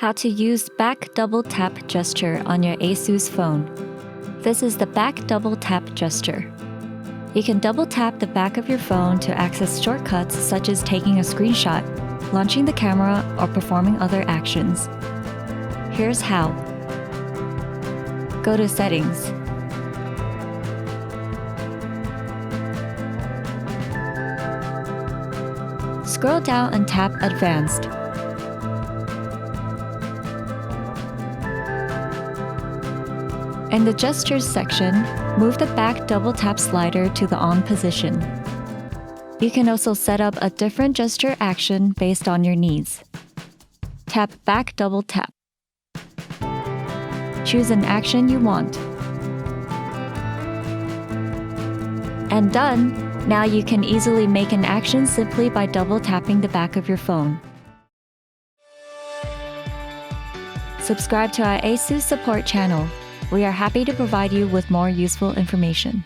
How to use back double tap gesture on your ASUS phone. This is the back double tap gesture. You can double tap the back of your phone to access shortcuts such as taking a screenshot, launching the camera, or performing other actions. Here's how. Go to Settings. Scroll down and tap Advanced. In the Gestures section, move the back double tap slider to the on position. You can also set up a different gesture action based on your needs. Tap back double tap. Choose an action you want. And done! Now you can easily make an action simply by double tapping the back of your phone. Subscribe to our ASUS support channel. We are happy to provide you with more useful information.